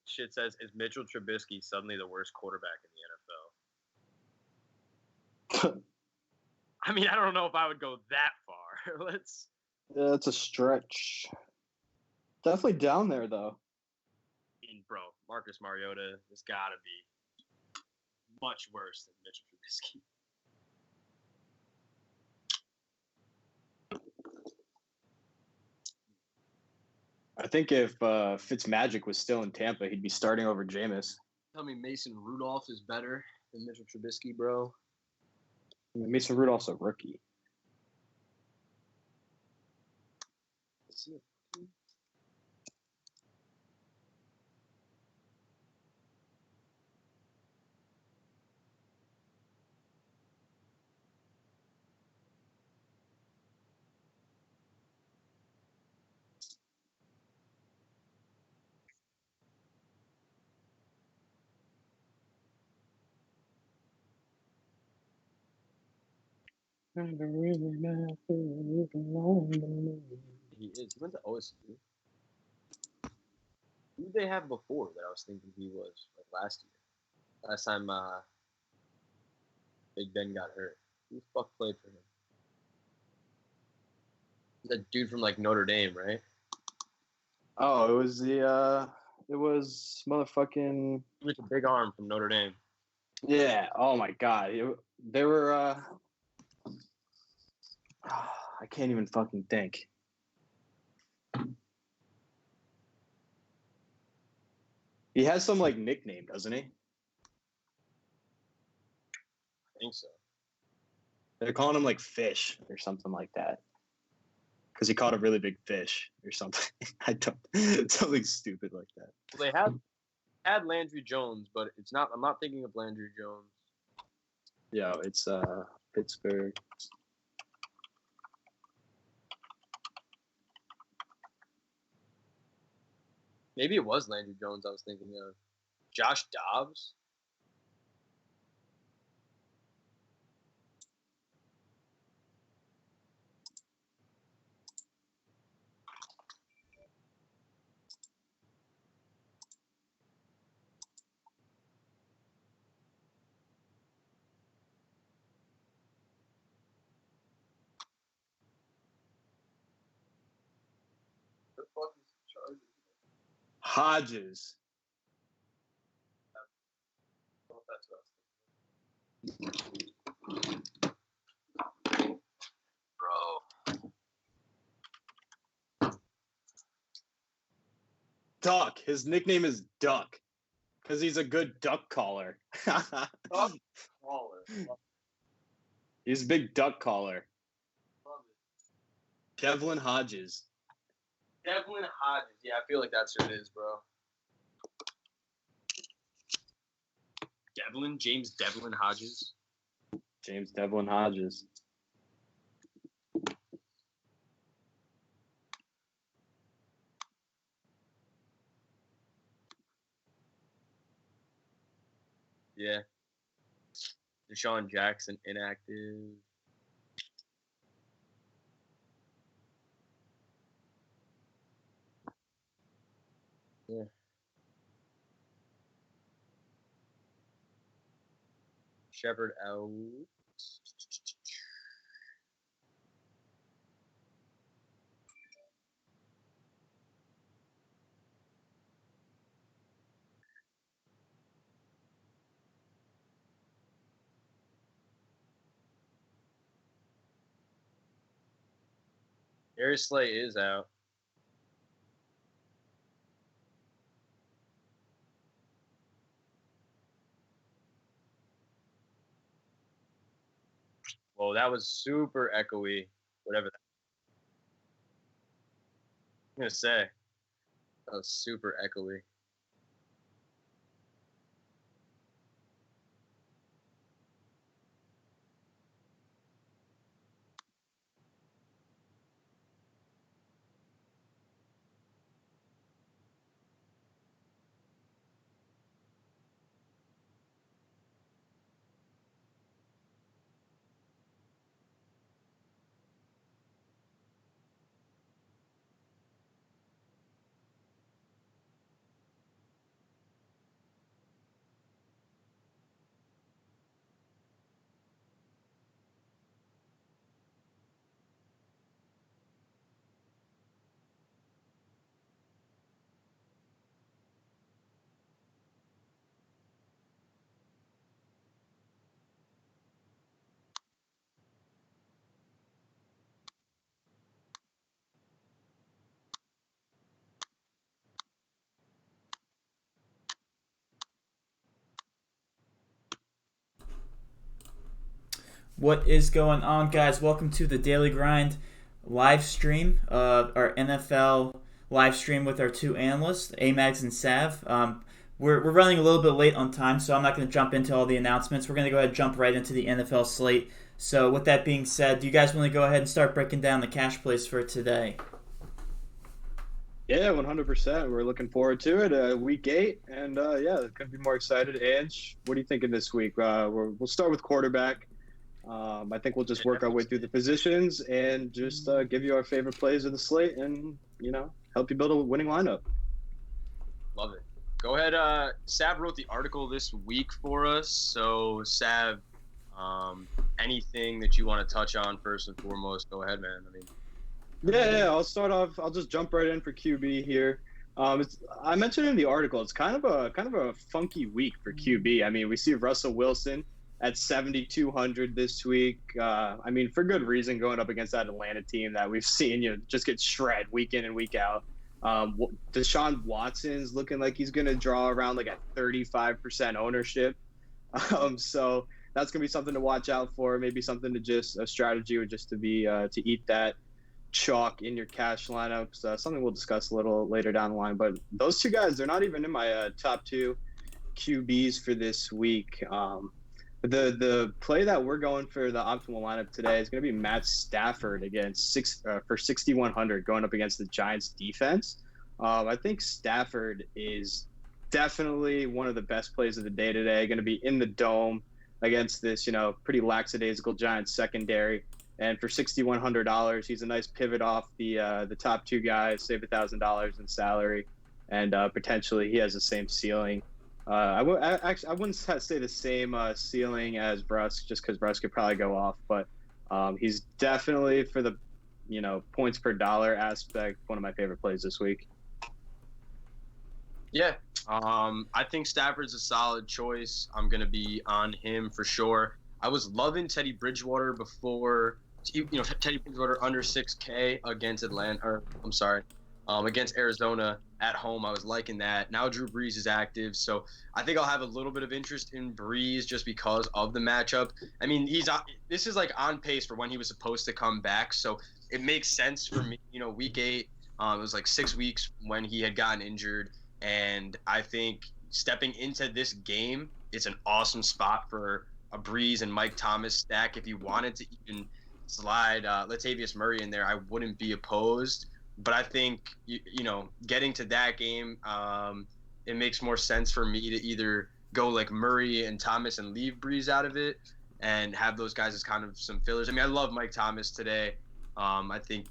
Shit says, is Mitchell Trubisky suddenly the worst quarterback in the NFL? I mean, I don't know if I would go that far. Yeah, it's a stretch. Definitely down there, though. I mean, bro, Marcus Mariota has got to be much worse than Mitchell Trubisky. I think if Fitzmagic was still in Tampa, he'd be starting over Jameis. Tell me Mason Rudolph is better than Mitchell Trubisky, bro. Mason Rudolph's a rookie. Is he a rookie? He is. He went to OSU. Who did they have before that I was thinking he was like last year? Last time Big Ben got hurt. Who the fuck played for him? That dude from like Notre Dame, right? Oh, it was motherfucking. He was a big arm from Notre Dame. Yeah. Oh my God. They were. I can't even fucking think. He has some like nickname, doesn't he? I think so. They're calling him like Fish or something like that. Because he caught a really big fish or something. Something stupid like that. Well, they had Landry Jones, but it's not. I'm not thinking of Landry Jones. Yeah, it's Pittsburgh. Maybe it was Landry Jones I was thinking of. Josh Dobbs? The fuck is the Chargers? Hodges. Oh, that's what I was thinking. Bro. Duck. His nickname is Duck. Because he's a good duck caller. Duck caller. He's a big duck caller. Love it. Devlin Hodges. Devlin Hodges. Yeah, I feel like that's who it is, bro. James Devlin Hodges. James Devlin Hodges. Yeah. Deshaun Jackson inactive. Yeah. Shepard out. Darius Slay is out. Whoa, that was super echoey. Whatever that. I'm gonna say that was super echoey. What is going on, guys? Welcome to the Daily Grind live stream, our NFL live stream with our two analysts, Amags and Sav. We're running a little bit late on time, so I'm not going to jump into all the announcements. We're going to go ahead and jump right into the NFL slate. So with that being said, do you guys want to go ahead and start breaking down the cash plays for today? Yeah, 100%. We're looking forward to it. Week 8, and couldn't be more excited. Ange, what are you thinking this week? We'll start with quarterback. I think we'll just work our way through the positions and just give you our favorite plays of the slate and, help you build a winning lineup. Love it. Go ahead. Sav wrote the article this week for us. So, Sav, anything that you want to touch on first and foremost, go ahead, man. Yeah, I'll start off. I'll just jump right in for QB here. I mentioned in the article, it's kind of a funky week for QB. I mean, we see Russell Wilson at 7,200 this week. For good reason, going up against that Atlanta team that we've seen, just get shred week in and week out. Shaun Watson's looking like he's going to draw around like a 35% ownership. So that's going to be something to watch out for. Maybe something to a strategy would just to be to eat that chalk in your cash lineups. Something we'll discuss a little later down the line. But those two guys, they're not even in my top 2 QBs for this week. The play that we're going for the optimal lineup today is going to be Matt Stafford for 6,100 going up against the Giants defense. I think Stafford is definitely one of the best plays of the day today. Going to be in the dome against this, pretty lackadaisical Giants secondary. And for $6,100, he's a nice pivot off the top 2 guys, save $1,000 in salary, and potentially he has the same ceiling. I wouldn't say the same ceiling as Brusk, just because Brusk could probably go off, but he's definitely, for the points per dollar aspect, one of my favorite plays this week. Yeah, I think Stafford's a solid choice. I'm gonna be on him for sure. I was loving Teddy Bridgewater before. Teddy Bridgewater under 6K against against Arizona at home. I was liking that. Now Drew Brees is active, so I think I'll have a little bit of interest in Brees just because of the matchup. I mean, this is like on pace for when he was supposed to come back, so it makes sense for me. Week 8, it was like 6 weeks when he had gotten injured, and I think stepping into this game, it's an awesome spot for a Brees and Mike Thomas stack. If you wanted to even slide Latavius Murray in there, I wouldn't be opposed. But I think, getting to that game, it makes more sense for me to either go like Murray and Thomas and leave Brees out of it and have those guys as kind of some fillers. I mean, I love Mike Thomas today. I think,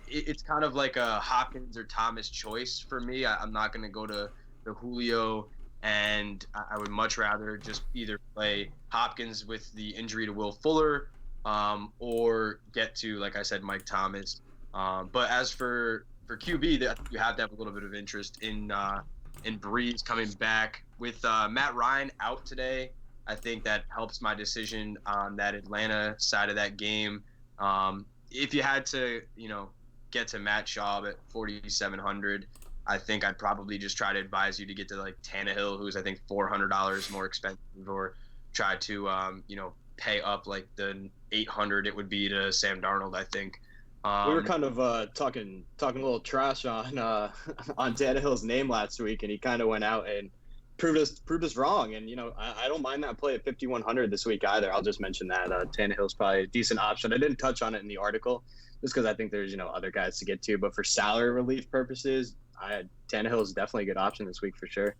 it's kind of like a Hopkins or Thomas choice for me. I'm not going to go to the Julio, and I would much rather just either play Hopkins with the injury to Will Fuller or get to, like I said, Mike Thomas. But as for QB, I think you have to have a little bit of interest in Brees coming back. With Matt Ryan out today, I think that helps my decision on that Atlanta side of that game. If you had to, get to Matt Schaub at 4,700, I think I'd probably just try to advise you to get to like Tannehill, who's I think $400 more expensive, or try to pay up like the 800 it would be to Sam Darnold. I think we were kind of talking a little trash on Tannehill's name last week, and he kind of went out and proved us wrong. And I don't mind that play at 5,100 this week either. I'll just mention that Tannehill's probably a decent option. I didn't touch on it in the article just because I think there's other guys to get to, but for salary relief purposes, Tannehill is definitely a good option this week for sure.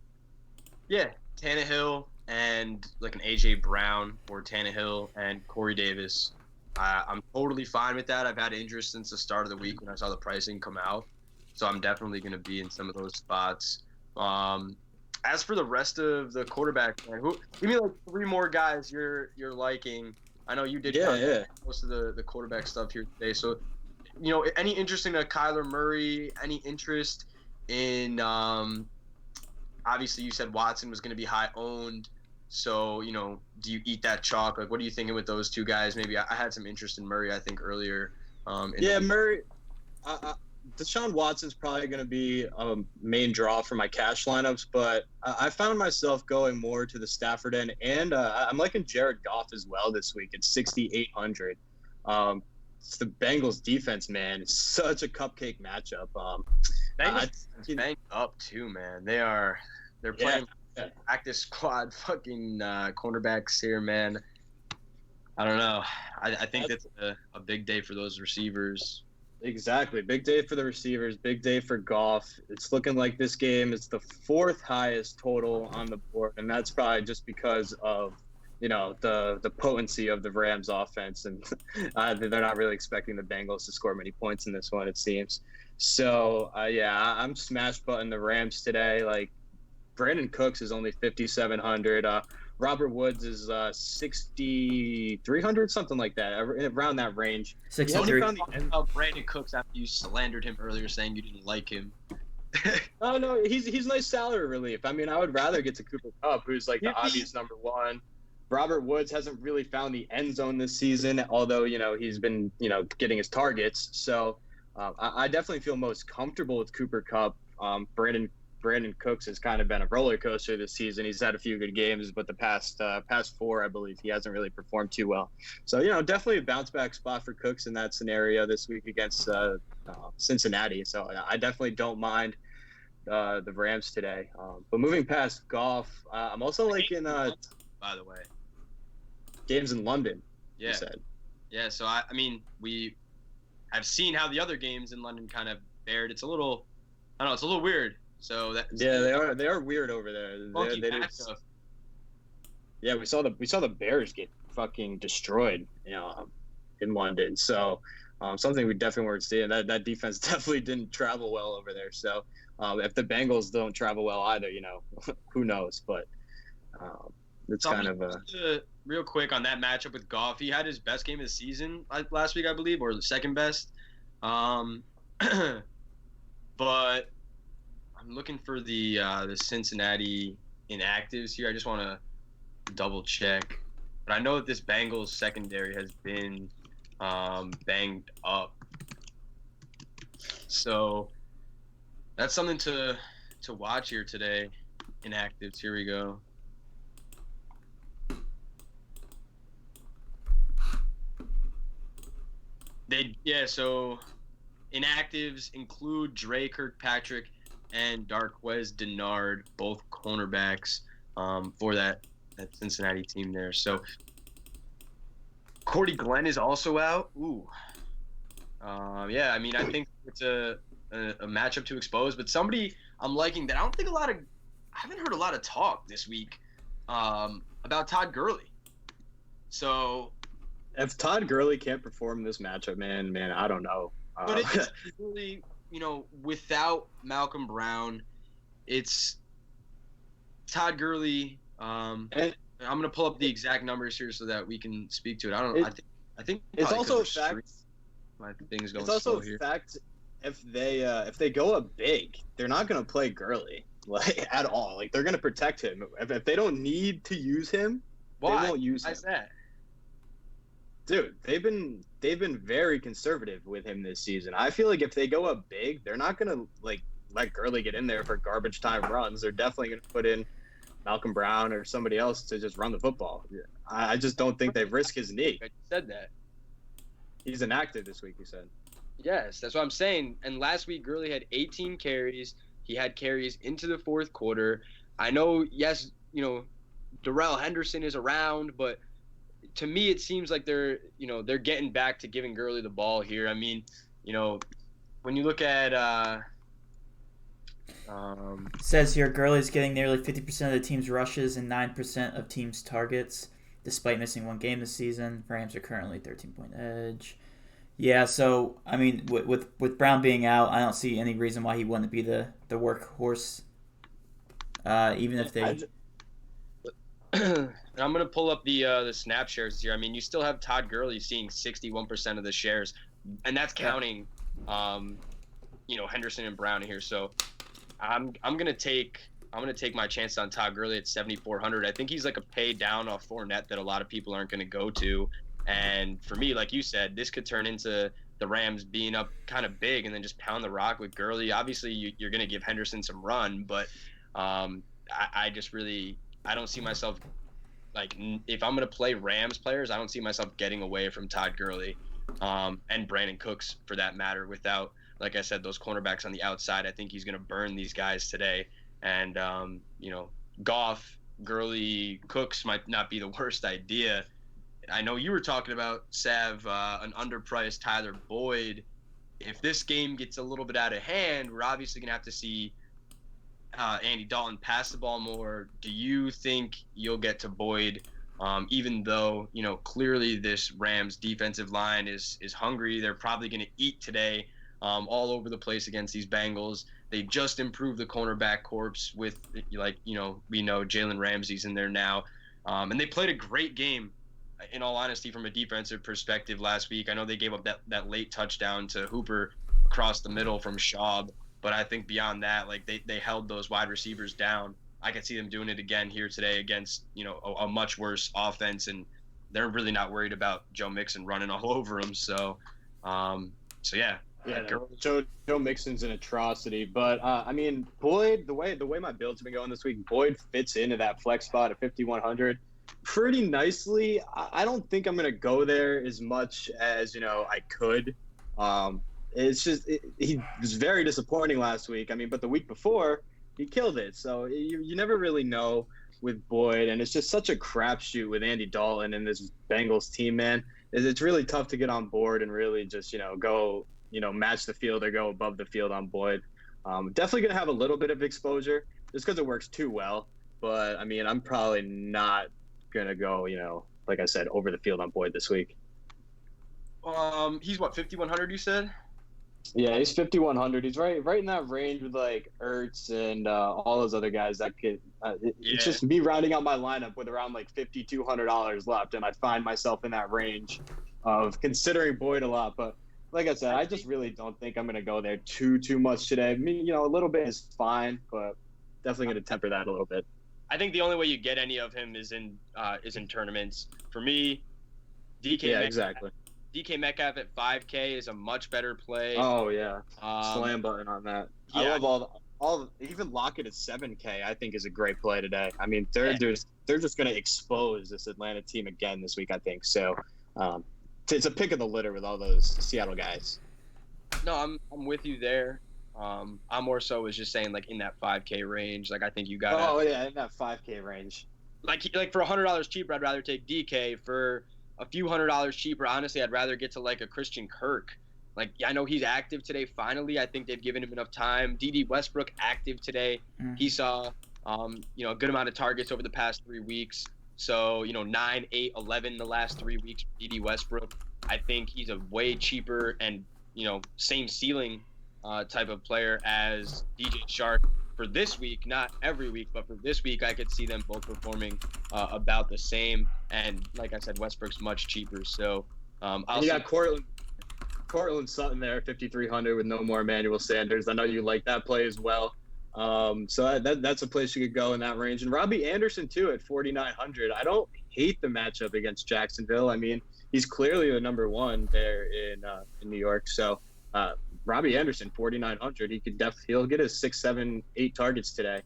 Yeah, Tannehill and like an AJ Brown, or Tannehill and Corey Davis. I'm totally fine with that. I've had interest since the start of the week when I saw the pricing come out, so I'm definitely going to be in some of those spots. As for the rest of the quarterback, give me like 3 more guys you're liking. I know you did most of the quarterback stuff here today. So, any interest in Kyler Murray? Any interest in obviously you said Watson was going to be high owned. So, do you eat that chalk? Like, what are you thinking with those 2 guys? Maybe I had some interest in Murray, I think, earlier. Murray. Deshaun Watson's probably going to be a main draw for my cash lineups, but I found myself going more to the Stafford end, and I'm liking Jared Goff as well this week at 6,800. It's the Bengals defense, man. It's such a cupcake matchup. Bengals banged up too, man. They're playing practice squad fucking cornerbacks here, man. I don't know. I think that's a big day for those receivers. Exactly. Big day for the receivers, big day for Goff. It's looking like this game is the fourth highest total on the board, and that's probably just because of, the potency of the Rams offense, and they're not really expecting the Bengals to score many points in this one, it seems. So, I'm smash button the Rams today. Like, Brandon Cooks is only 5,700. Robert Woods is 6,300, something like that, around that range. 63. About Brandon Cooks after you slandered him earlier, saying you didn't like him. Oh no, he's nice salary relief. I mean, I would rather get to Cooper Kupp, who's like the obvious number one. Robert Woods hasn't really found the end zone this season, although he's been getting his targets. So I definitely feel most comfortable with Cooper Kupp. Brandon Cooks has kind of been a roller coaster this season. He's had a few good games, but the past four, I believe, he hasn't really performed too well. So, definitely a bounce back spot for Cooks in that scenario this week against Cincinnati. So I definitely don't mind the Rams today. But moving past Goff, I'm also liking by the way, games in London. Yeah. You said. Yeah. So I've seen how the other games in London kind of fared. It's a little weird. So they are weird over there. Yeah, we saw the Bears get fucking destroyed, in London. So something we definitely weren't seeing. That defense definitely didn't travel well over there. So if the Bengals don't travel well either, who knows? But it's kind of real quick on that matchup with Goff. He had his best game of the season last week, I believe, or the second best. But I'm looking for the Cincinnati inactives here. I just want to double check. But I know that this Bengals secondary has been banged up. So that's something to watch here today. Inactives. Here we go. So inactives include Dre Kirkpatrick and Darqueze Dennard, both cornerbacks for that Cincinnati team there. So Cordy Glenn is also out. Ooh. I think it's a matchup to expose, but somebody I'm liking that I haven't heard a lot of talk this week about Todd Gurley. So if Todd Gurley can't perform this matchup, man, I don't know. But it's really, without Malcolm Brown, it's Todd Gurley. I'm going to pull up the exact numbers here so that we can speak to it. I think it's also a fact. My thing's going it's also slow a fact. If they go up big, they're not going to play Gurley at all. Like, they're going to protect him. If they don't need to use him, they won't use him. Why's that? Dude, they've been very conservative with him this season. I feel like if they go up big, they're not gonna let Gurley get in there for garbage time runs. They're definitely gonna put in Malcolm Brown or somebody else to just run the football. I just don't think they risk his knee. I said that. He's inactive this week, you said. Yes, that's what I'm saying. And last week, Gurley had 18 carries. He had carries into the fourth quarter. I know, yes, Darrell Henderson is around, but to me, it seems like they're getting back to giving Gurley the ball here. I mean, when you look at says here Gurley's getting nearly 50% of the team's rushes and 9% of teams' targets, despite missing one game this season. Rams are currently 13-point edge. Yeah, so I mean, with Brown being out, I don't see any reason why he wouldn't be the workhorse. Even if they. I'm going to pull up the snap shares here. I mean, you still have Todd Gurley seeing 61% of the shares, and that's counting, Henderson and Brown here. So I'm going to take my chance on Todd Gurley at 7,400. I think he's like a pay down off Fournette that a lot of people aren't going to go to. And for me, like you said, this could turn into the Rams being up kind of big and then just pound the rock with Gurley. Obviously, you're going to give Henderson some run, but I just really I don't see myself like if I'm going to play Rams players, I don't see myself getting away from Todd Gurley and Brandon Cooks for that matter without, like I said, those cornerbacks on the outside. I think he's going to burn these guys today. And, Goff, Gurley, Cooks might not be the worst idea. I know you were talking about, Sav, an underpriced Tyler Boyd. If this game gets a little bit out of hand, we're obviously going to have to see Andy Dalton pass the ball more. Do you think you'll get to Boyd, even though, clearly this Rams defensive line is hungry? They're probably going to eat today all over the place against these Bengals. They just improved the cornerback corps with, we know Jalen Ramsey's in there now. And they played a great game, in all honesty, from a defensive perspective last week. I know they gave up that late touchdown to Hooper across the middle from Schaub. But I think beyond that, they held those wide receivers down. I could see them doing it again here today against, a much worse offense. And they're really not worried about Joe Mixon running all over them. So yeah. Yeah, Joe Mixon's an atrocity, but Boyd. The way my builds have been going this week, Boyd fits into that flex spot at 5,100 pretty nicely. I don't think I'm gonna go there as much as I could. It's just he was very disappointing last week. But the week before he killed it. So you never really know with Boyd, and it's just such a crapshoot with Andy Dalton and this Bengals team. Man, it's really tough to get on board and really just go. Match the field or go above the field on Boyd. Definitely going to have a little bit of exposure just because it works too well. But, I'm probably not going to go, like I said, over the field on Boyd this week. He's what, 5,100 you said? Yeah, he's 5,100. He's right in that range with Ertz and all those other guys that could. It's just me rounding out my lineup with around $5,200 left, and I find myself in that range of considering Boyd a lot. But like I said, I just really don't think I'm going to go there too much today. A little bit is fine, but definitely going to temper that a little bit. I think the only way you get any of him is in tournaments. For me, exactly. DK Metcalf at 5K is a much better play. Oh yeah, slam button on that. Yeah. I love all even Lockett at 7K. I think is a great play today. They're just going to expose this Atlanta team again this week. I think so. It's a pick of the litter with all those Seattle guys. No, I'm with you there. I more so was just saying in that 5K range. I think you got. Oh yeah, in that 5K range. Like for $100 cheaper, I'd rather take DK. For a few $100 cheaper, honestly, I'd rather get to a Christian Kirk. I know he's active today. Finally, I think they've given him enough time. D.D. Westbrook active today. Mm-hmm. He saw a good amount of targets over the past 3 weeks. So, 9, 8, 11 the last 3 weeks for D.D. Westbrook. I think he's a way cheaper and, same ceiling type of player as DJ Shark for this week. Not every week, but for this week, I could see them both performing about the same. And like I said, Westbrook's much cheaper. So you got Cortland Sutton there at 5,300 with no more Emmanuel Sanders. I know you like that play as well. So that's a place you could go in that range. And Robbie Anderson too at 4,900. I don't hate the matchup against Jacksonville. He's clearly the number one there in New York. So Robbie Anderson 4,900. He'll get his 6, 7, 8 targets today.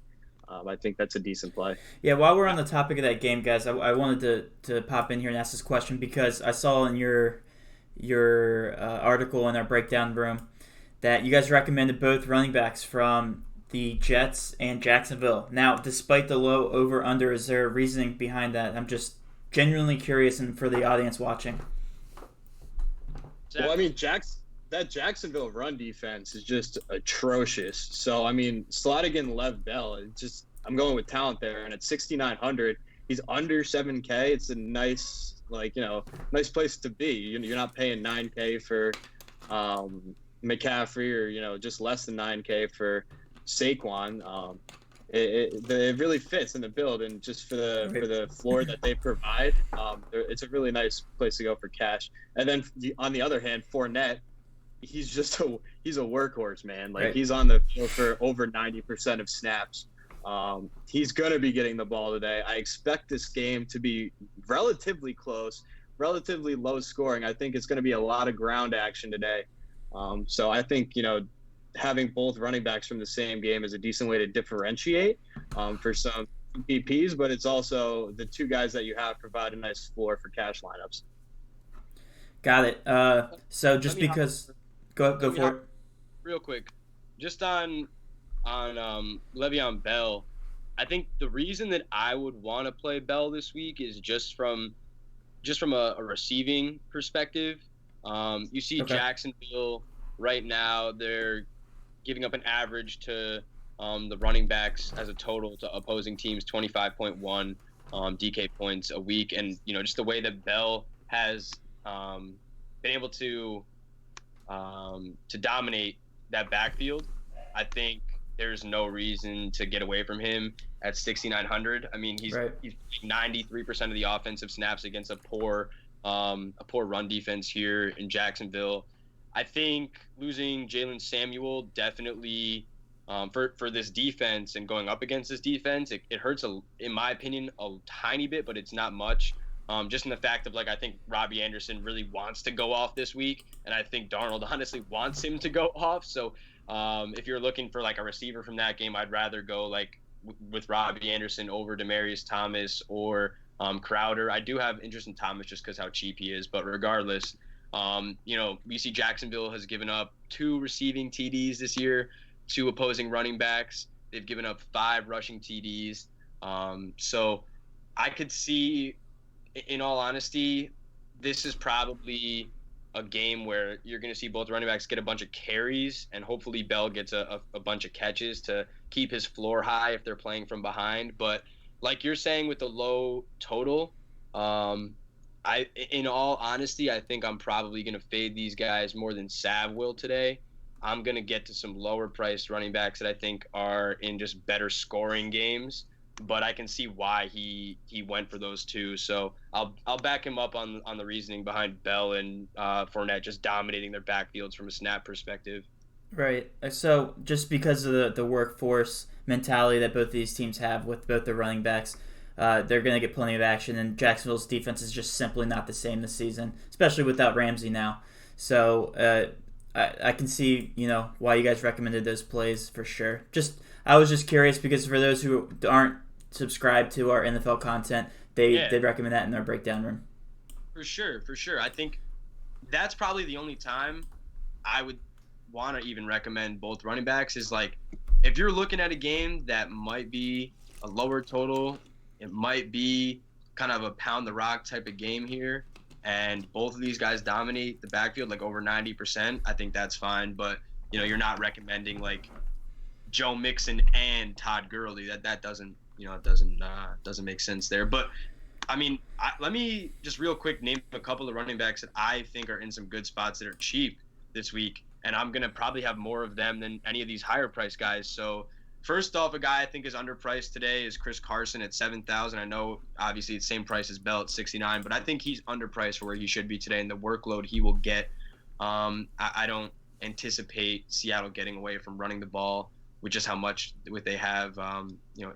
I think that's a decent play. Yeah. While we're on the topic of that game, guys, I wanted to pop in here and ask this question because I saw in your article in our breakdown room that you guys recommended both running backs from the Jets and Jacksonville. Now, despite the low over-under, is there reasoning behind that? I'm just genuinely curious and for the audience watching. Well, that Jacksonville run defense is just atrocious. So, slotting in Lev Bell, I'm going with talent there. And at 6,900, he's under 7K. It's a nice, nice place to be. You're not paying 9K for McCaffrey or, just less than 9K for Saquon. It really fits in the build, and just for the floor that they provide, it's a really nice place to go for cash. And then on the other hand, Fournette, he's a workhorse, man. Right. He's on the field for over 90% of snaps. He's gonna be getting the ball today. I expect this game to be relatively close, relatively low scoring. I think it's going to be a lot of ground action today. So I think, having both running backs from the same game is a decent way to differentiate for some PPs, but it's also the two guys that you have provide a nice floor for cash lineups. Got it. So just because, go for it. Real quick, just on Le'Veon Bell, I think the reason that I would want to play Bell this week is just from a receiving perspective. You see Jacksonville right now, they're giving up an average to the running backs as a total to opposing teams 25.1 DK points a week, and just the way that Bell has been able to dominate that backfield, I think there's no reason to get away from him at 6,900. I mean, he's 93% of the offensive snaps against a poor run defense here in Jacksonville. I think losing Jalen Samuel definitely for this defense and going up against this defense, it hurts, in my opinion, a tiny bit, but it's not much. Just in the fact of, I think Robbie Anderson really wants to go off this week, and I think Darnold honestly wants him to go off. So if you're looking for a receiver from that game, I'd rather go with Robbie Anderson over Demaryius Thomas or Crowder. I do have interest in Thomas just because how cheap he is, but regardless, we see Jacksonville has given up 2 receiving TDs this year to opposing running backs. They've given up 5 rushing TDs. So I could see, in all honesty, this is probably a game where you're going to see both running backs get a bunch of carries, and hopefully Bell gets a bunch of catches to keep his floor high if they're playing from behind. But like you're saying with the low total, in all honesty, I think I'm probably going to fade these guys more than Sav will today. I'm going to get to some lower priced running backs that I think are in just better scoring games, but I can see why he went for those 2. So I'll back him up on the reasoning behind Bell and Fournette just dominating their backfields from a snap perspective. Right. So just because of the workforce mentality that both these teams have with both their running backs, they're going to get plenty of action, and Jacksonville's defense is just simply not the same this season, especially without Ramsey now. So I can see why you guys recommended those plays for sure. I was just curious because for those who aren't subscribed to our NFL content, they recommend that in their breakdown room. For sure. I think that's probably the only time I would want to even recommend both running backs is if you're looking at a game that might be a lower total, it might be kind of a pound the rock type of game here, and both of these guys dominate the backfield over 90%, I think that's fine. But you're not recommending Joe Mixon and Todd Gurley. That doesn't doesn't make sense there. But I mean, let me just real quick name a couple of running backs that I think are in some good spots that are cheap this week, and I'm gonna probably have more of them than any of these higher priced guys. So first off, a guy I think is underpriced today is Chris Carson at 7,000. I know obviously it's same price as Bell at 69, but I think he's underpriced for where he should be today and the workload he will get. I don't anticipate Seattle getting away from running the ball with just how much they have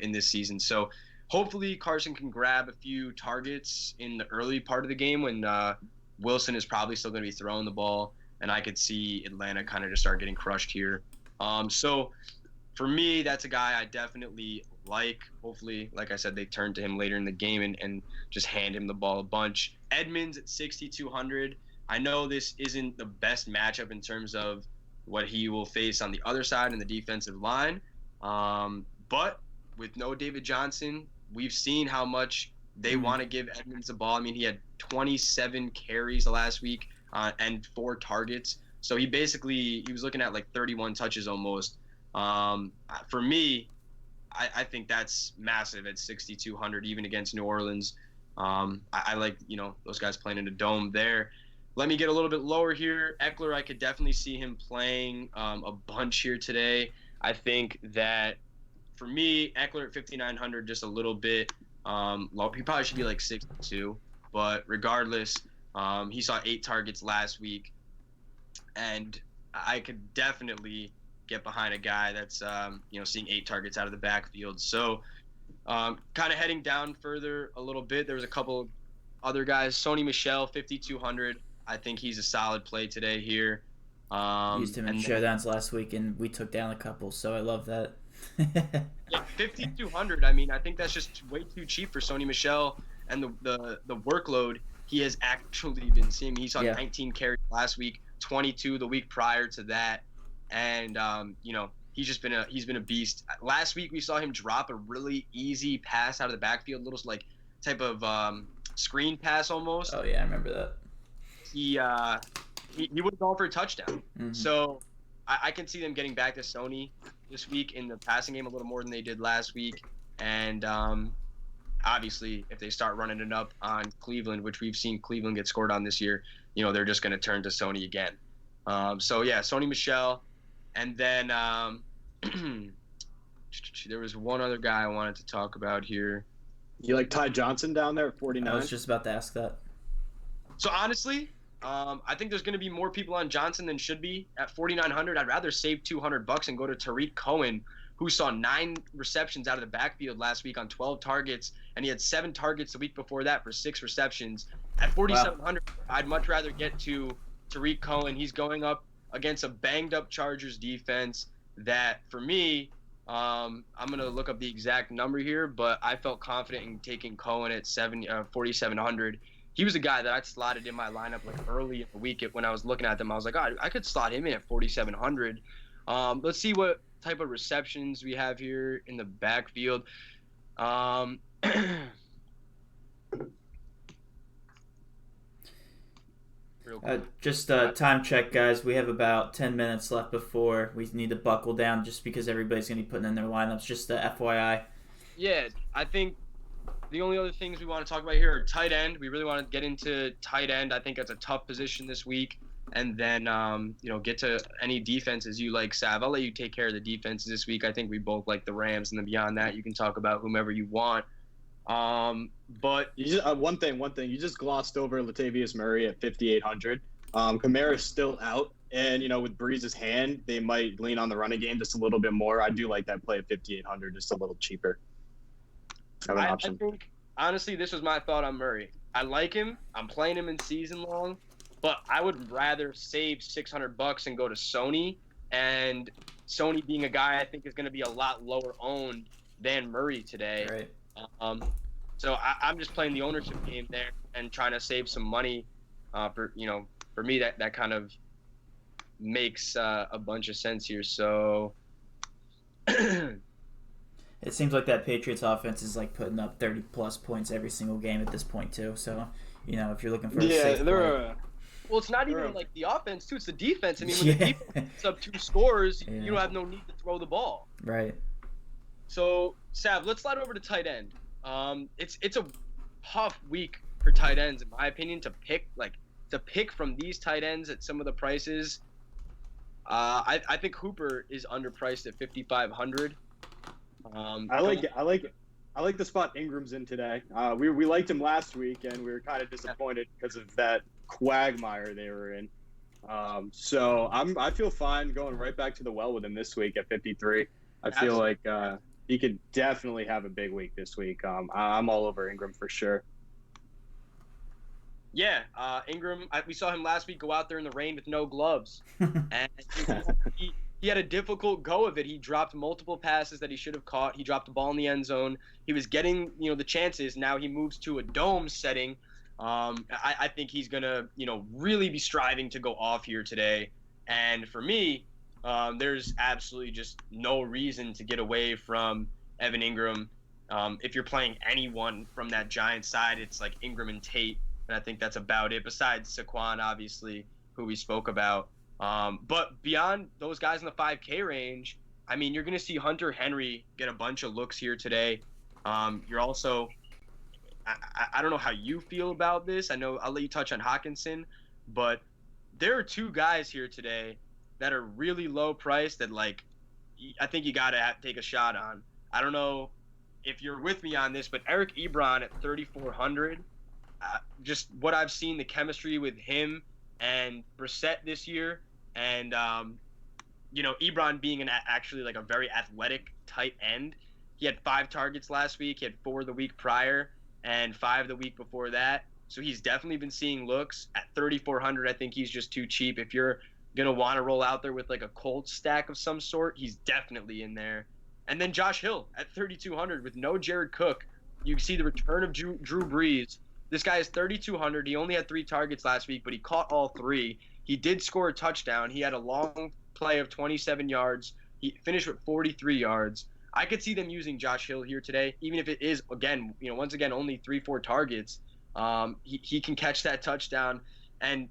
in this season. So hopefully Carson can grab a few targets in the early part of the game when Wilson is probably still going to be throwing the ball, and I could see Atlanta kind of just start getting crushed here. So for me, that's a guy I definitely like. Hopefully, like I said, they turn to him later in the game and just hand him the ball a bunch. Edmonds at 6,200. I know this isn't the best matchup in terms of what he will face on the other side in the defensive line. But with no David Johnson, we've seen how much they want to give Edmonds the ball. I mean, he had 27 carries last week and 4 targets. So he was looking at 31 touches almost. For me, I think that's massive at 6,200, even against New Orleans. I like, those guys playing in a dome there. Let me get a little bit lower here. Eckler, I could definitely see him playing a bunch here today. I think that for me, Eckler at 5,900, just a little bit low. He probably should be 62, but regardless, he saw 8 targets last week, and I could definitely get behind a guy that's seeing 8 targets out of the backfield. So kind of heading down further a little bit, there was a couple other guys. Sony Michel, 5,200. I think he's a solid play today here. Used him in And showdowns last week, and we took down a couple, so I love that. yeah, 5,200. I mean, I think that's just way too cheap for Sony Michel and the workload he has actually been seeing. He saw 19 carries last week, 22 the week prior to that, and he's been a beast. Last week we saw him drop a really easy pass out of the backfield, little like type of screen pass almost. Oh yeah, I remember that. He would have gone for a touchdown. Mm-hmm. So I can see them getting back to Sony this week in the passing game a little more than they did last week. And obviously, if they start running it up on Cleveland, which we've seen Cleveland get scored on this year, they're just going to turn to Sony again. So, yeah, Sony Michel. And then there was one other guy I wanted to talk about here. You like Todd Johnson down there at 49? I was just about to ask that. So, honestly, I think there's going to be more people on Johnson than should be at 4,900. I'd rather save $200 and go to Tariq Cohen, who saw 9 receptions out of the backfield last week on 12 targets, and he had 7 targets the week before that for 6 receptions. At 4,700, wow. I'd much rather get to Tariq Cohen. He's going up against a banged-up Chargers defense that, for me, I'm going to look up the exact number here, but I felt confident in taking Cohen at 4,700. He was a guy that I slotted in my lineup like early in the week. When I was looking at them, I was like, I could slot him in at 4,700. Let's see what type of receptions we have here in the backfield. Time check, guys. We have about 10 minutes left before we need to buckle down just because everybody's going to be putting in their lineups. Just FYI. Yeah, I think the only other things we want to talk about here are tight end. We really want to get into tight end. I think that's a tough position this week. And then, get to any defenses you like, Sav. I'll let you take care of the defenses this week. I think we both like the Rams. And then beyond that, you can talk about whomever you want. But you just, one thing. You just glossed over Latavius Murray at 5,800. Kamara's still out. And, with Breeze's hand, they might lean on the running game just a little bit more. I do like that play at 5,800, just a little cheaper. I think, honestly, this was my thought on Murray. I like him. I'm playing him in season long, but I would rather save $600 and go to Sony. And Sony being a guy I think is going to be a lot lower owned than Murray today. Right. So I'm just playing the ownership game there and trying to save some money. For me, that kind of makes a bunch of sense here. So. It seems like that Patriots offense is like putting up 30-plus points every single game at this point too. So, if you're looking for a safe play. Well, it's not even like the offense too; it's the defense. I mean, when the defense puts up 2 scores, you have no need to throw the ball. Right. So, Sav, let's slide over to tight end. It's a tough week for tight ends, in my opinion, to pick from these tight ends at some of the prices. I think Hooper is underpriced at 5,500. I like the spot Ingram's in today. We liked him last week, and we were kind of disappointed because of that quagmire they were in. So I feel fine going right back to the well with him this week at 53. I feel like he could definitely have a big week this week. I'm all over Ingram for sure. Yeah, Ingram. We saw him last week go out there in the rain with no gloves, and he had a difficult go of it. He dropped multiple passes that he should have caught. He dropped the ball in the end zone. He was getting, the chances. Now he moves to a dome setting. I think he's going to, really be striving to go off here today. And for me, there's absolutely just no reason to get away from Evan Ingram. If you're playing anyone from that Giants side, it's like Ingram and Tate. And I think that's about it, besides Saquon, obviously, who we spoke about. But beyond those guys in the 5K range, I mean, you're going to see Hunter Henry get a bunch of looks here today. You're also I don't know how you feel about this. I know I'll let you touch on Hawkinson, but there are 2 guys here today that are really low priced that, like, I think you got to take a shot on. I don't know if you're with me on this, but Eric Ebron at 3,400, just what I've seen, the chemistry with him and Brissett this year, and Ebron being actually like a very athletic tight end. He had 5 targets last week. He had 4 the week prior and 5 the week before that. so he's definitely been seeing looks. At 3,400, I think he's just too cheap. If you're gonna want to roll out there with like a cold stack of some sort, he's definitely in there. And then Josh Hill at 3,200 with no Jared Cook. You see the return of Drew Brees. This guy is 3,200. He only had 3 targets last week, but he caught all 3. He did score a touchdown. He had a long play of 27 yards. He finished with 43 yards. I could see them using Josh Hill here today, even if it is, again, once again, only 3-4 targets. He can catch that touchdown. And,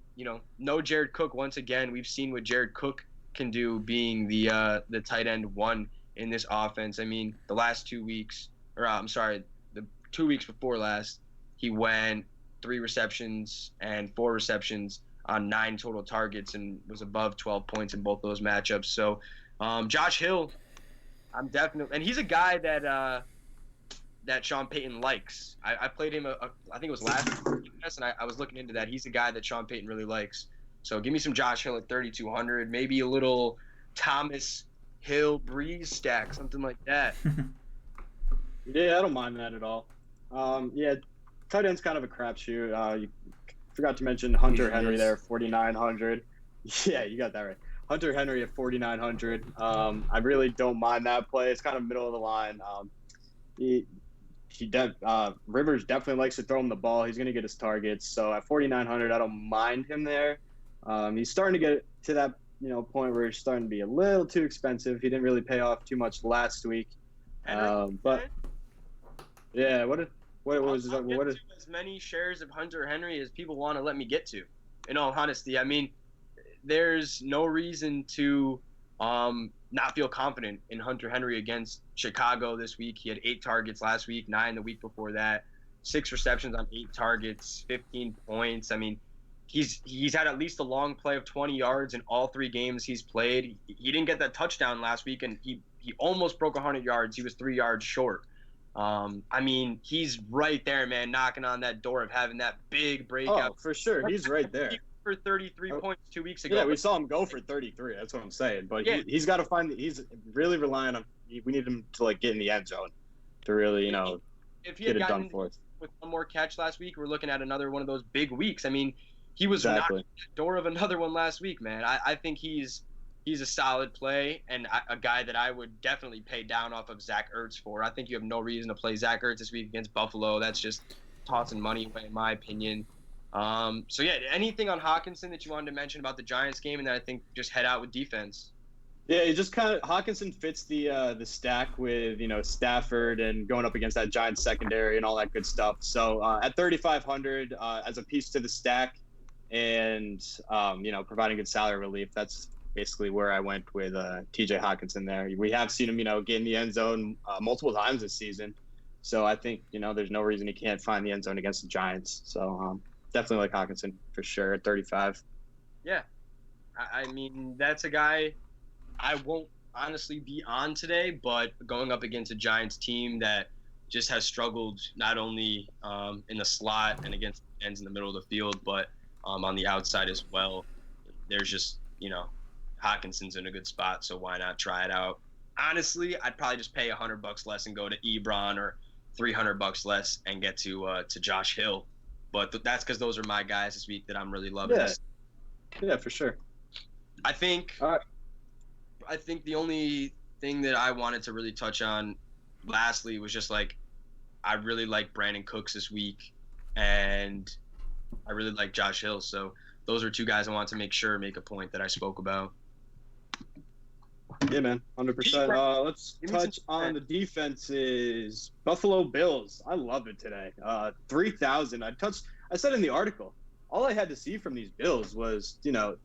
no Jared Cook. Once again, we've seen what Jared Cook can do being the tight end 1 in this offense. I mean, the last 2 weeks, the 2 weeks before last, he went 3 receptions and 4 receptions on 9 total targets and was above 12 points in both those matchups. So, Josh Hill, I'm definitely, and he's a guy that Sean Payton likes. I played him, I think it was last week, and I was looking into that. He's a guy that Sean Payton really likes. So give me some Josh Hill at 3,200, maybe a little Thomas Hill Breeze stack, something like that. Yeah, I don't mind that at all. Yeah, tight end's kind of a crapshoot. You forgot to mention Hunter Henry there, 4,900. Yeah, you got that right. Hunter Henry at 4,900. I really don't mind that play. It's kind of middle of the line. Rivers definitely likes to throw him the ball. He's going to get his targets. So at 4,900, I don't mind him there. He's starting to get to that point where he's starting to be a little too expensive. He didn't really pay off too much last week. But yeah, what was as many shares of Hunter Henry as people want to let me get to. In all honesty, I mean, there's no reason to not feel confident in Hunter Henry against Chicago this week. He had 8 targets last week, 9 the week before that, 6 receptions on 8 targets, 15 points. I mean, he's had at least a long play of 20 yards in all 3 games he's played. He didn't get that touchdown last week, and he almost broke 100 yards. He was 3 yards short. I mean, he's right there, man, knocking on that door of having that big breakout. Oh, for sure. He's right there. For 33 points 2 weeks ago. Yeah, we saw him go for 33. That's what I'm saying. But yeah, he's got to find. He's really relying on. We need him to get in the end zone to really, if he had get it gotten done for us. With one more catch last week, we're looking at another one of those big weeks. I mean, he was Exactly. knocking on the door of another one last week, man. I think he's a solid play and a guy that I would definitely pay down off of Zach Ertz for. I think you have no reason to play Zach Ertz this week against Buffalo. That's just tossing money away, in my opinion. So yeah, anything on Hawkinson that you wanted to mention about the Giants game, and then I think just head out with defense. Yeah, it just kind of Hawkinson fits the stack with Stafford and going up against that Giants secondary and all that good stuff. So at 3,500 as a piece to the stack, and providing good salary relief, that's basically where I went with T.J. Hawkinson there. We have seen him get in the end zone multiple times this season, so I think there's no reason he can't find the end zone against the Giants. So definitely like Hawkinson for sure at 35. Yeah, I mean that's a guy I won't honestly be on today, but going up against a Giants team that just has struggled not only in the slot and against ends in the middle of the field, but on the outside as well. There's just Hawkinson's in a good spot, so why not try it out? Honestly, I'd probably just pay $100 less and go to Ebron, or $300 less and get to Josh Hill. But that's because those are my guys this week that I'm really loving. Yeah, for sure. I think the only thing that I wanted to really touch on lastly was just I really like Brandon Cooks this week, and I really like Josh Hill. So those are 2 guys I want to make a point that I spoke about. Yeah, man, 100%. Let's touch on the defenses. Buffalo Bills. I love it today. 3,000. I said in the article, all I had to see from these Bills was,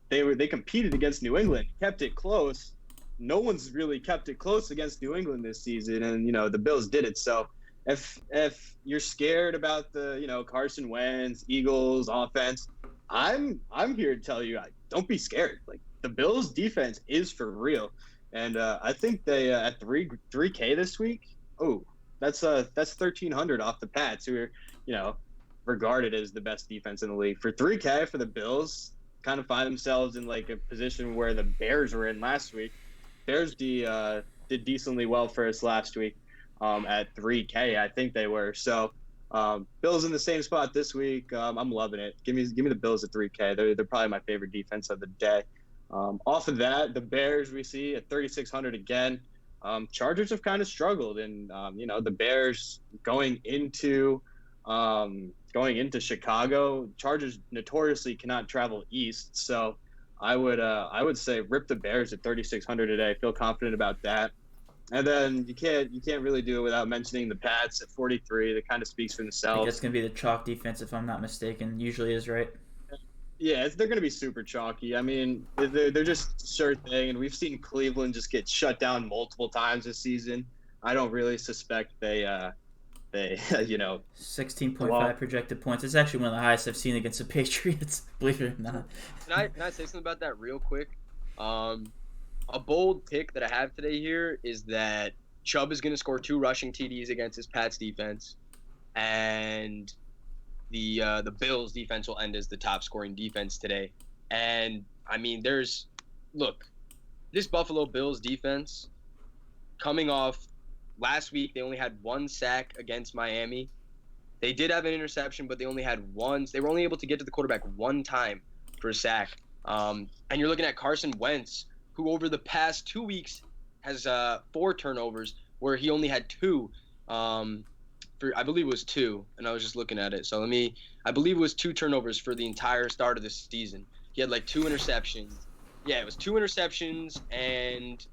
they competed against New England, kept it close. No one's really kept it close against New England this season, and the Bills did it. So if you're scared about the Carson Wentz, Eagles offense, I'm here to tell you, don't be scared. The Bills defense is for real. And I think they at 3K this week. Oh, that's 1,300 off the Pats, who are regarded as the best defense in the league. For 3K for the Bills, kind of find themselves in a position where the Bears were in last week. Bears did decently well for us last week at 3K. I think they were. So Bills in the same spot this week. I'm loving it. Give me the Bills at 3K. They're probably my favorite defense of the day. Off of that, the Bears we see at 3,600 again. Chargers have kind of struggled, and the Bears going into Chicago. Chargers notoriously cannot travel east, so I would say rip the Bears at 3,600 today. I feel confident about that. And then you can't really do it without mentioning the Pats at 43. That kind of speaks for I think themselves. that's going to be the chalk defense, if I'm not mistaken. Usually is, right? Yeah, they're going to be super chalky. I mean, they're just sure thing, and we've seen Cleveland just get shut down multiple times this season. I don't really suspect they 16.5 projected points. It's actually one of the highest I've seen against the Patriots, believe it or not. Can I say something about that real quick? A bold pick that I have today here is that Chubb is going to score 2 rushing TDs against his Pats defense, and the Bills defense will end as the top scoring defense today. And I mean, this Buffalo Bills defense coming off last week, they only had 1 sack against Miami. They did have an interception, but they only had one. They were only able to get to the quarterback 1 time for a sack. And you're looking at Carson Wentz, who over the past 2 weeks has 4 turnovers, where he only had 2. I believe it was 2, and I was just looking at it. So I believe it was 2 turnovers for the entire start of the season. He had like 2 interceptions. Yeah, it was 2 interceptions, and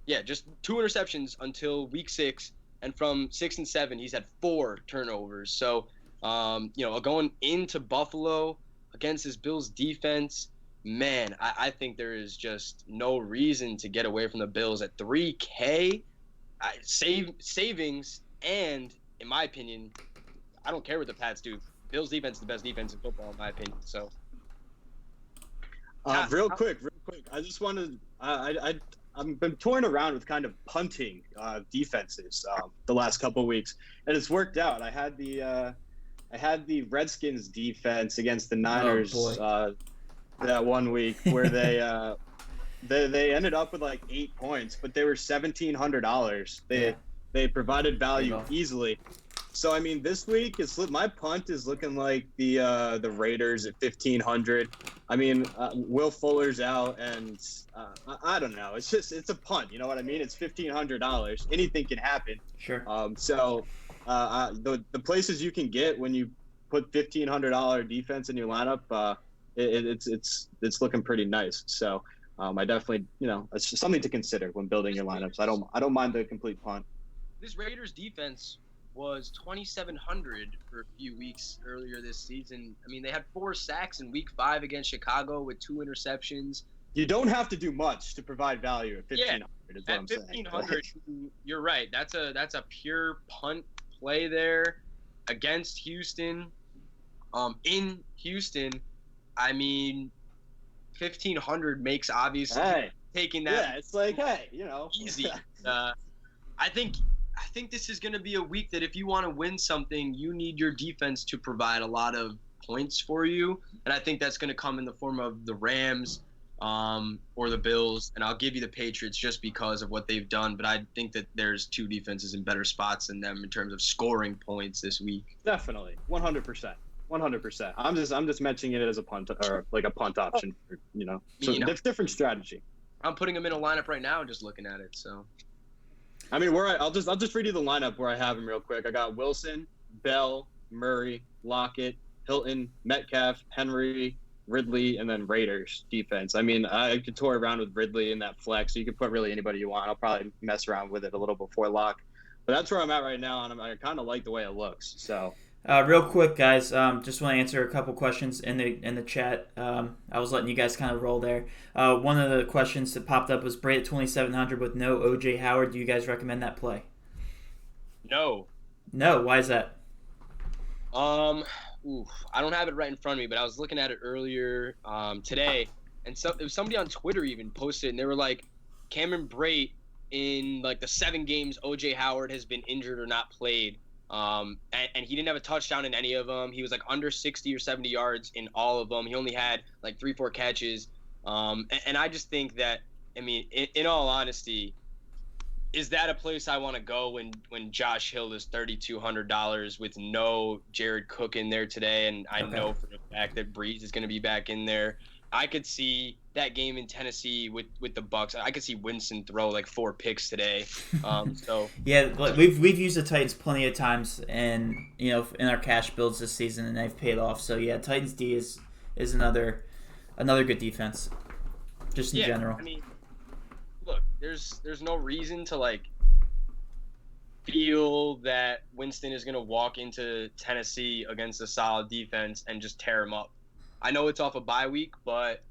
just 2 interceptions until week 6. And from 6 and 7, he's had 4 turnovers. So, going into Buffalo against this Bills defense, man, I think there is just no reason to get away from the Bills at 3K. Savings, and in my opinion, I don't care what the Pats do. Bills defense is the best defense in football, in my opinion. So, real quick, I just wanted I've been touring around with kind of punting defenses the last couple of weeks, and it's worked out. I had the Redskins defense against the Niners that one week where they ended up with like 8 points, but they were $1,700. They provided value easily. So I mean, this week my punt is looking like the Raiders at 1,500. I mean, Will Fuller's out, and I don't know. It's a punt. You know what I mean? It's $1,500. Anything can happen. Sure. So the places you can get when you put $1,500 defense in your lineup, it's looking pretty nice. So I definitely it's just something to consider when building your lineups. I don't mind the complete punt. This Raiders defense was 2,700 for a few weeks earlier this season. I mean, they had 4 sacks in week 5 against Chicago with 2 interceptions. You don't have to do much to provide value at 1,500. Is what I'm saying. At 1,500, you're right. That's a pure punt play there against Houston. In Houston, I mean, 1,500 makes obviously taking that. Yeah, it's like easy. I think this is going to be a week that if you want to win something, you need your defense to provide a lot of points for you. And I think that's going to come in the form of the Rams or the Bills. And I'll give you the Patriots just because of what they've done. But I think that there's 2 defenses in better spots than them in terms of scoring points this week. Definitely. 100%. 100%. I'm just mentioning it as a punt or like a punt option. So it's different strategy. I'm putting them in a lineup right now and just looking at it. So. I mean, I'll just read you the lineup where I have them real quick. I got Wilson, Bell, Murray, Lockett, Hilton, Metcalf, Henry, Ridley, and then Raiders defense. I mean, I could toy around with Ridley in that flex, so you could put really anybody you want. I'll probably mess around with it a little before lock. But that's where I'm at right now, and I kind of like the way it looks. So. Real quick, guys, just want to answer a couple questions in the chat. I was letting you guys kind of roll there. One of the questions that popped up was Bray at 2,700 with no O.J. Howard. Do you guys recommend that play? No. No, why is that? I don't have it right in front of me, but I was looking at it earlier today, and it was somebody on Twitter even posted, and they were like, Cameron Brate in like the 7 games O.J. Howard has been injured or not played. And he didn't have a touchdown in any of them. He was like under 60 or 70 yards in all of them. He only had like 3-4 catches. And I just think that, I mean, in all honesty, is that a place I want to go when Josh Hill is $3,200 with no Jared Cook in there today, and I know for the fact that Breeze is going to be back in there. I could see that game in Tennessee with the Bucs. I could see Winston throw like 4 picks today. Yeah, we've used the Titans plenty of times, and in our cash builds this season, and they've paid off. So yeah, Titans D is another good defense, just in general. I mean, look, there's no reason to like feel that Winston is going to walk into Tennessee against a solid defense and just tear him up. I know it's off a bye week, but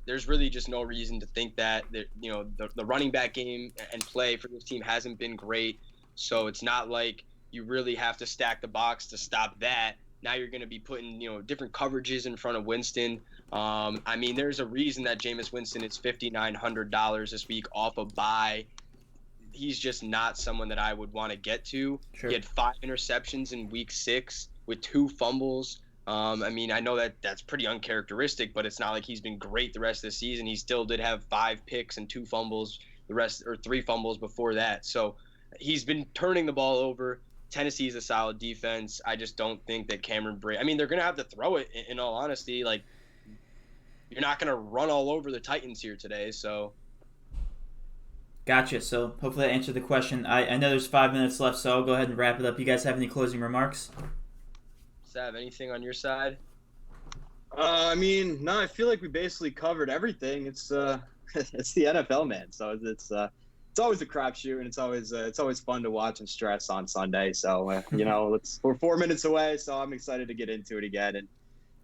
there's really just no reason to think that the running back game and play for this team hasn't been great. So it's not like you really have to stack the box to stop that. Now you're going to be putting different coverages in front of Winston. I mean, there's a reason that Jameis Winston is $5,900 this week off a bye. He's just not someone that I would want to get to. Sure. He had 5 interceptions in week 6 with 2 fumbles. I mean, I know that that's pretty uncharacteristic, but it's not like he's been great the rest of the season. He still did have 5 picks and 2 fumbles, 3 fumbles before that. So he's been turning the ball over. Tennessee's a solid defense. I just don't think that Cameron Brate. I mean, they're going to have to throw it, in all honesty. Like, you're not going to run all over the Titans here today, so. Gotcha. So hopefully that answered the question. I know there's 5 minutes left, so I'll go ahead and wrap it up. You guys have any closing remarks? Sav, anything on your side? I mean, no, I feel like we basically covered everything. It's it's the NFL, man. So it's always a crapshoot, and it's always fun to watch and stress on Sunday. So we're 4 minutes away, so I'm excited to get into it again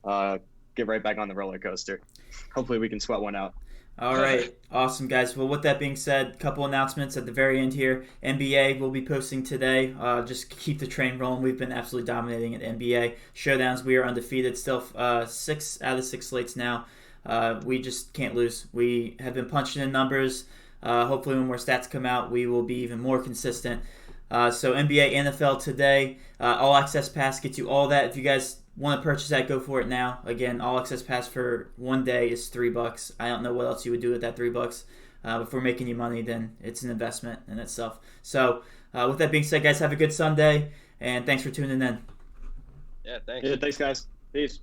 and get right back on the roller coaster. Hopefully, we can sweat one out. All right. Awesome, guys. Well, with that being said, a couple announcements at the very end here. NBA will be posting today. Just keep the train rolling. We've been absolutely dominating at NBA. Showdowns, we are undefeated. Still 6 out of 6 slates now. We just can't lose. We have been punching in numbers. Hopefully when more stats come out, we will be even more consistent. So NBA, NFL today. All Access Pass gets you all that. If you guys want to purchase that, go for it now. Again, All Access Pass for 1 day is $3. I don't know what else you would do with that $3. If we're making you money, then it's an investment in itself. So with that being said, guys, have a good Sunday, and thanks for tuning in. Yeah, thanks. Yeah, thanks, guys. Peace.